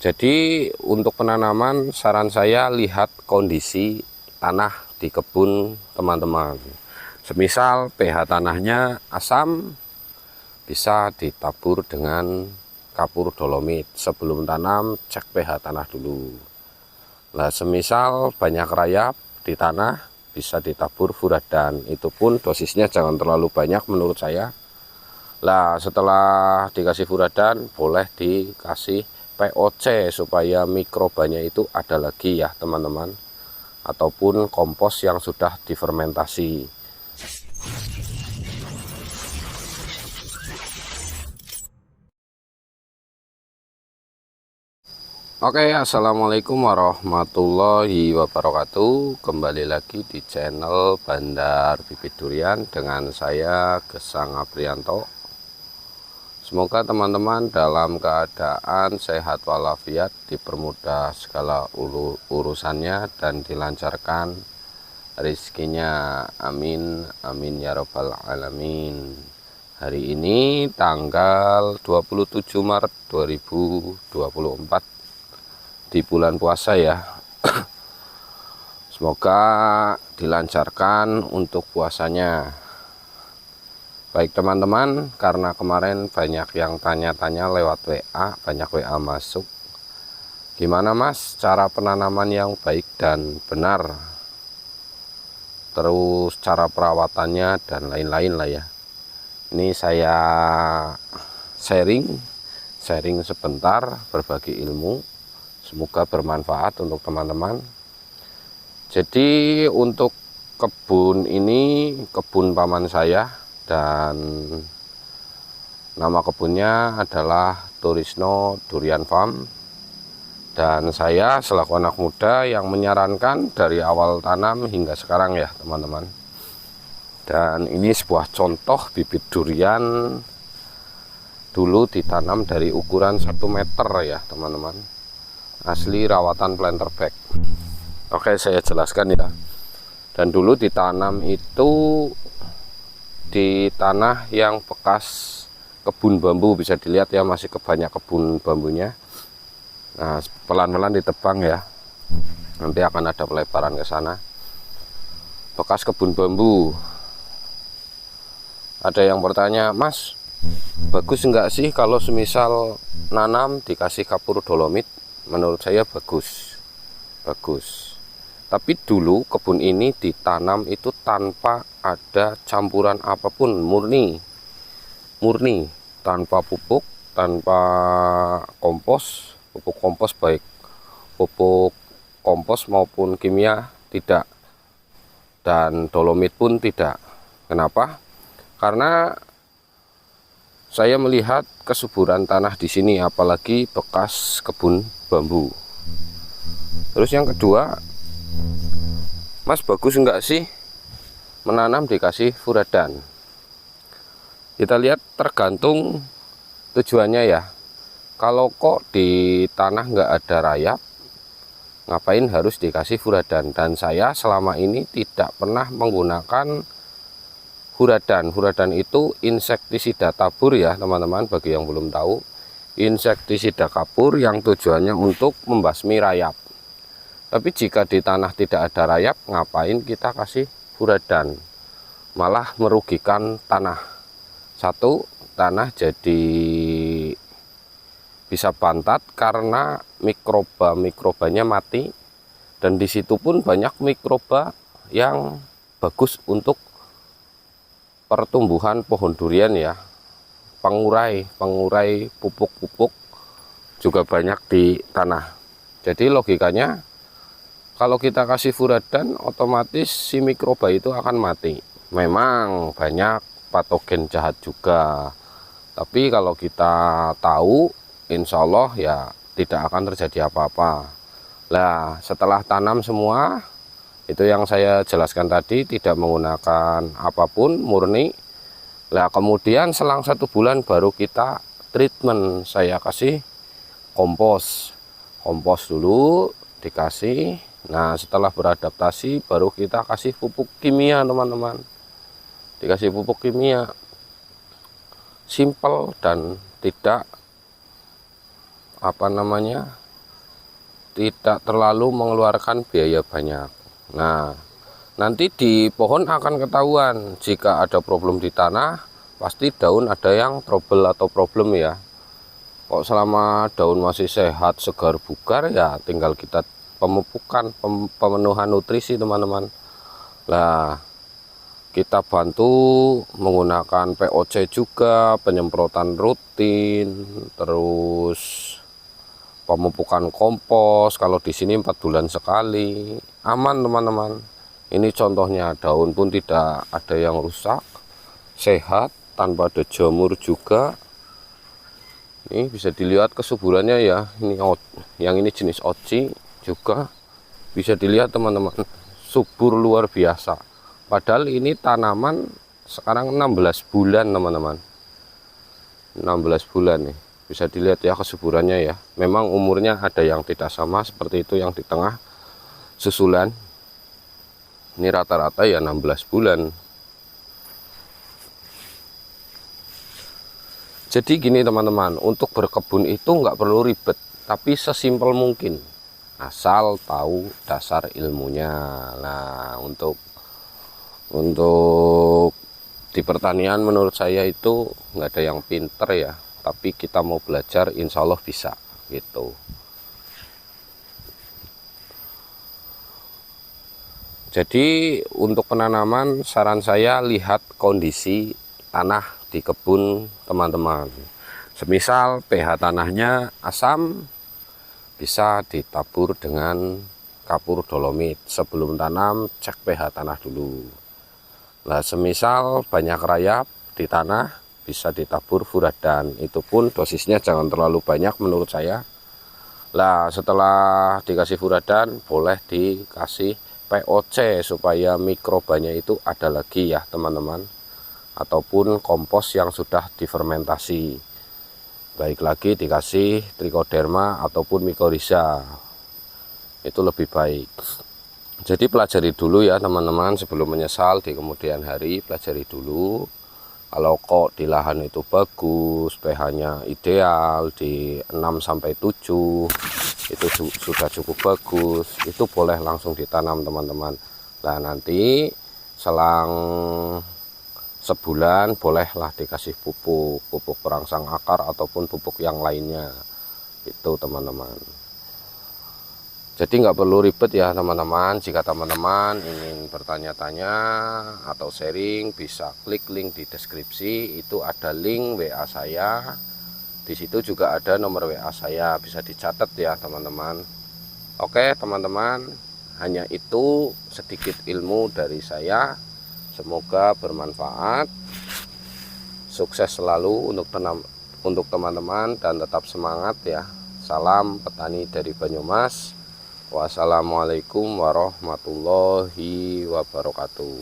Jadi untuk penanaman saran saya lihat kondisi tanah di kebun teman-teman. Semisal pH tanahnya asam, bisa ditabur dengan kapur dolomit. Sebelum tanam cek pH tanah dulu. Nah, semisal banyak rayap di tanah, bisa ditabur furadan. Itu pun dosisnya jangan terlalu banyak menurut saya. Nah, setelah dikasih furadan, boleh dikasih POC supaya mikrobanya itu ada lagi ya teman-teman. Ataupun kompos yang sudah difermentasi. Oke, assalamualaikum warahmatullahi wabarakatuh. Kembali lagi di channel Bandar Bibit Durian dengan saya Gesang Aprianto. Semoga teman-teman dalam keadaan sehat walafiat, dipermudah segala urusannya dan dilancarkan rezekinya. Amin amin ya robbal alamin. Hari ini tanggal 27 Maret 2024 di bulan puasa ya. Semoga dilancarkan untuk puasanya. Baik teman-teman, karena kemarin banyak yang tanya-tanya lewat WA, banyak WA masuk. Gimana Mas cara penanaman yang baik dan benar? Terus cara perawatannya dan lain-lain lah ya. Ini saya sharing sebentar, berbagi ilmu. Semoga bermanfaat untuk teman-teman. Jadi untuk kebun ini kebun paman saya, dan nama kebunnya adalah Turisno Durian Farm. Dan saya selaku anak muda yang menyarankan dari awal tanam hingga sekarang ya teman-teman. Dan ini sebuah contoh bibit durian dulu ditanam dari ukuran 1 meter ya teman-teman. Asli rawatan planter bag. Oke, saya jelaskan ya. Dan dulu ditanam itu di tanah yang bekas kebun bambu, bisa dilihat ya, masih banyak kebun bambunya. Nah, pelan-pelan ditebang ya. Nanti akan ada pelebaran ke sana. Bekas kebun bambu. Ada yang bertanya, Mas, bagus enggak sih kalau semisal nanam dikasih kapur dolomit? Menurut saya bagus. Tapi dulu kebun ini ditanam itu tanpa ada campuran apapun, murni tanpa pupuk, tanpa kompos, pupuk kompos baik pupuk kompos maupun kimia tidak, dan dolomit pun tidak. Kenapa? Karena saya melihat kesuburan tanah di sini, apalagi bekas kebun bambu. Terus yang kedua, Mas, bagus enggak sih menanam dikasih furadan? Kita lihat tergantung tujuannya ya. Kalau kok di tanah nggak ada rayap, ngapain harus dikasih furadan? Dan saya selama ini tidak pernah menggunakan furadan. Furadan itu insektisida tabur ya teman-teman, bagi yang belum tahu. Insektisida kapur yang tujuannya untuk membasmi rayap. Tapi jika di tanah tidak ada rayap, ngapain kita kasih furadan? Malah merugikan tanah. Satu, tanah jadi bisa bantat karena mikrobanya mati. Dan di situ pun banyak mikroba yang bagus untuk pertumbuhan pohon durian ya. Pengurai pupuk-pupuk juga banyak di tanah. Jadi logikanya, kalau kita kasih furadan, otomatis si mikroba itu akan mati. Memang banyak patogen jahat juga, tapi kalau kita tahu, insya Allah ya tidak akan terjadi apa-apa. Nah, setelah tanam semua, itu yang saya jelaskan tadi, tidak menggunakan apapun, murni. Nah, kemudian selang 1 bulan baru kita treatment. Saya kasih kompos dulu dikasih. Nah, setelah beradaptasi baru kita kasih pupuk kimia teman-teman. Dikasih pupuk kimia, simple dan tidak tidak terlalu mengeluarkan biaya banyak. Nah, nanti di pohon akan ketahuan jika ada problem di tanah, pasti daun ada yang trouble atau problem ya. Kok selama daun masih sehat, segar, bugar ya tinggal kita pemupukan, pemenuhan nutrisi teman-teman. Nah, kita bantu menggunakan POC juga, penyemprotan rutin, terus pemupukan kompos. Kalau di sini 4 bulan sekali, aman teman-teman. Ini contohnya, daun pun tidak ada yang rusak, sehat, tanpa ada jamur juga. Ini bisa dilihat kesuburannya ya. Ini yang ini jenis oci juga bisa dilihat teman-teman, subur luar biasa. Padahal ini tanaman sekarang 16 bulan teman-teman, 16 bulan nih. Bisa dilihat ya kesuburannya ya. Memang umurnya ada yang tidak sama seperti itu, yang di tengah susulan. Ini rata-rata ya 16 bulan. Jadi gini teman-teman, untuk berkebun itu nggak perlu ribet, tapi sesimpel mungkin. Asal tahu dasar ilmunya. Nah, untuk di pertanian menurut saya itu nggak ada yang pinter ya, tapi kita mau belajar insya Allah bisa gitu. Jadi untuk penanaman saran saya lihat kondisi tanah di kebun teman-teman. Semisal pH tanahnya asam, bisa ditabur dengan kapur dolomit. Sebelum tanam cek pH tanah dulu. Nah, semisal banyak rayap di tanah, bisa ditabur furadan. Itu pun dosisnya jangan terlalu banyak menurut saya. Nah, setelah dikasih furadan boleh dikasih POC supaya mikrobanya itu ada lagi ya teman-teman, ataupun kompos yang sudah difermentasi. Baik lagi dikasih trichoderma ataupun mycorrhiza, itu lebih baik. Jadi pelajari dulu ya teman-teman, sebelum menyesal di kemudian hari. Pelajari dulu. Kalau kok di lahan itu bagus, pH-nya ideal di 6-7, itu sudah cukup bagus, itu boleh langsung ditanam teman-teman. Nah, nanti selang sebulan bolehlah dikasih pupuk perangsang akar ataupun pupuk yang lainnya, itu teman-teman. Jadi nggak perlu ribet ya teman-teman. Jika teman-teman ingin bertanya-tanya atau sharing, bisa klik link di deskripsi, itu ada link WA saya. Di situ juga ada nomor WA saya, bisa dicatat ya teman-teman. Oke teman-teman, hanya itu sedikit ilmu dari saya. Semoga bermanfaat. Sukses selalu untuk teman-teman dan tetap semangat ya. Salam petani dari Banyumas. Wassalamualaikum warahmatullahi wabarakatuh.